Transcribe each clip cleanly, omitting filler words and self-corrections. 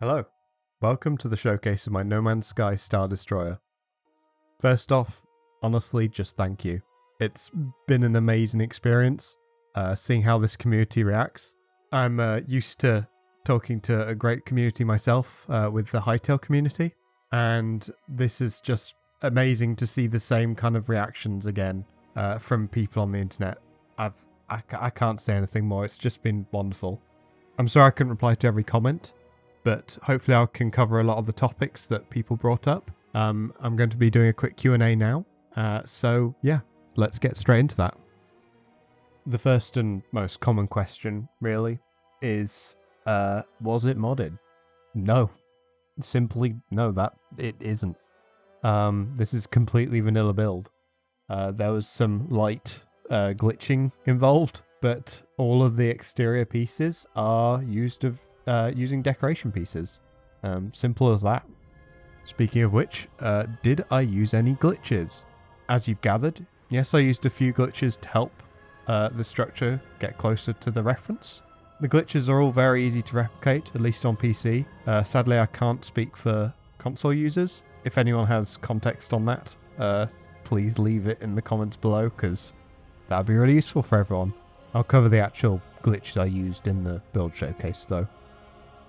Hello, welcome to the showcase of my No Man's Sky Star Destroyer. First off, honestly, just thank you. It's been an amazing experience, seeing how this community reacts. I'm used to talking to a great community myself with the Hightail community, and this is just amazing to see the same kind of reactions again from people on the internet. I can't say anything more, it's just been wonderful. I'm sorry I couldn't reply to every comment, but hopefully I can cover a lot of the topics that people brought up. I'm going to be doing a quick Q&A now, so yeah, let's get straight into that. The first and most common question, really, is, was it modded? No. Simply no, that it isn't. This is completely vanilla build. There was some light glitching involved, but all of the exterior pieces are used using decoration pieces. Simple as that. Speaking of which, did I use any glitches? As you've gathered, yes, I used a few glitches to help the structure get closer to the reference. The glitches are all very easy to replicate, at least on PC. Sadly, I can't speak for console users. If anyone has context on that, please leave it in the comments below, because that'd be really useful for everyone. I'll cover the actual glitches I used in the build showcase though.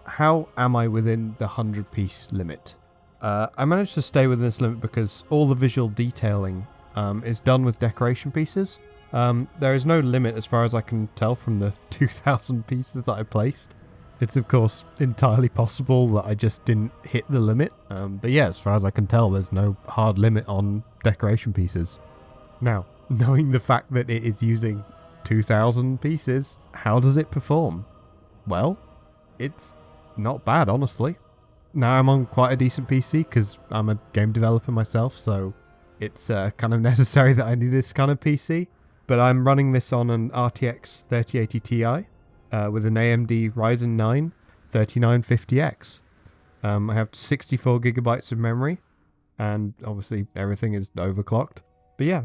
How am I within the 100 piece limit? I managed to stay within this limit because all the visual detailing is done with decoration pieces. There is no limit as far as I can tell from the 2,000 pieces that I placed. It's of course entirely possible that I just didn't hit the limit, but yeah, as far as I can tell, there's no hard limit on decoration pieces. Now, knowing the fact that it is using 2,000 pieces, how does it perform? Well, it's not bad, honestly. Now I'm on quite a decent PC because I'm a game developer myself, so it's kind of necessary that I need this kind of PC. But I'm running this on an RTX 3080 Ti with an AMD Ryzen 9 3950X. I have 64 gigabytes of memory, and obviously everything is overclocked. But yeah,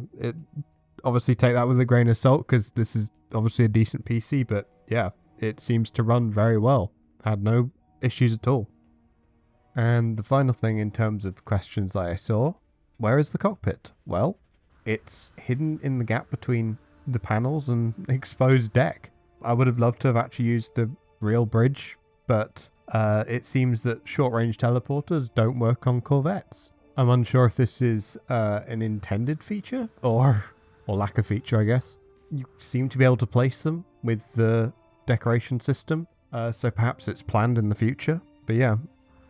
obviously take that with a grain of salt because this is obviously a decent PC, but yeah, it seems to run very well. Had no issues at all. And the final thing in terms of questions that I saw, where is the cockpit? Well, it's hidden in the gap between the panels and exposed deck. I would have loved to have actually used the real bridge, but it seems that short-range teleporters don't work on Corvettes. I'm unsure if this is an intended feature or lack of feature, I guess. You seem to be able to place them with the decoration system, so perhaps it's planned in the future. But yeah,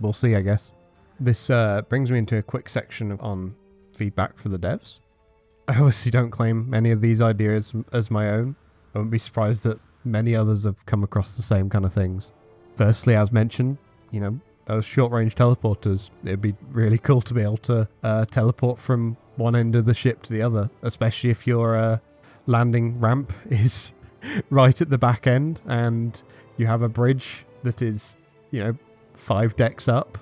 we'll see, I guess. This brings me into a quick section on feedback for the devs. I obviously don't claim many of these ideas as my own. I wouldn't be surprised that many others have come across the same kind of things. Firstly, as mentioned, you know, those short-range teleporters, it'd be really cool to be able to teleport from one end of the ship to the other, especially if your landing ramp is right at the back end and you have a bridge that is, you know, 5 decks up.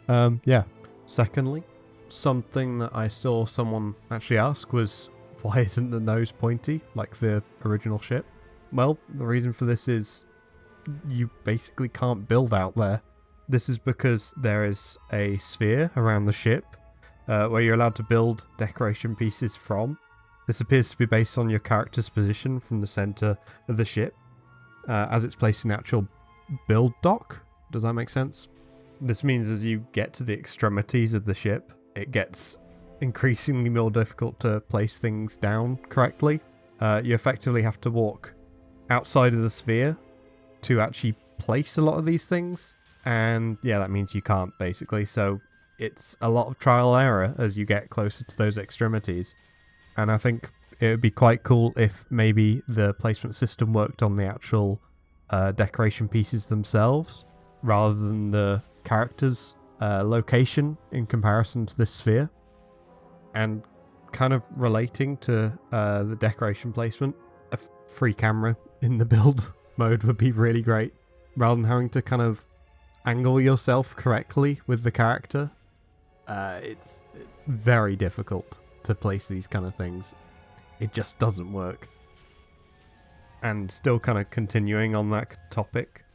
Yeah. Secondly, something that I saw someone actually ask was, why isn't the nose pointy like the original ship? Well, the reason for this is you basically can't build out there. This is because there is a sphere around the ship where you're allowed to build decoration pieces from. This appears to be based on your character's position from the center of the ship as it's placed in the actual build dock. Does that make sense? This means as you get to the extremities of the ship, it gets increasingly more difficult to place things down correctly. You effectively have to walk outside of the sphere to actually place a lot of these things, and yeah, that means you can't, basically. So it's a lot of trial and error as you get closer to those extremities, and I think it would be quite cool if maybe the placement system worked on the actual decoration pieces themselves rather than the character's location in comparison to this sphere. And kind of relating to the decoration placement, a free camera in the build mode would be really great, rather than having to kind of angle yourself correctly with the character. It's very difficult to place these kind of things. It just doesn't work. And still kind of continuing on that topic,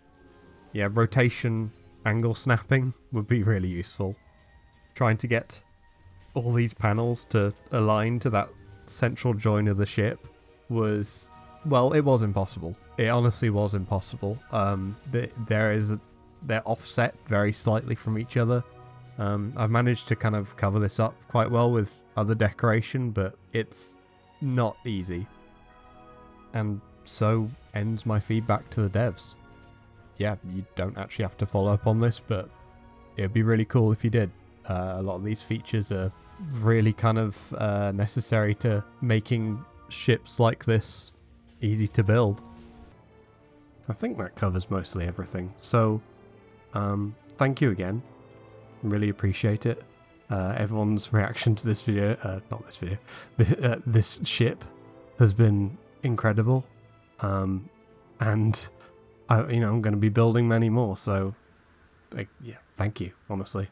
yeah, rotation angle snapping would be really useful. Trying to get all these panels to align to that central join of the ship was, well, it was impossible. It honestly was impossible. They're offset very slightly from each other. I've managed to kind of cover this up quite well with other decoration, but it's not easy. And so ends my feedback to the devs. Yeah, you don't actually have to follow up on this, but it'd be really cool if you did. A lot of these features are really kind of necessary to making ships like this easy to build. I think that covers mostly everything. So, thank you again. Really appreciate it. Everyone's reaction to this video, not this video, this ship has been incredible. And I'm going to be building many more. So, yeah, thank you, honestly.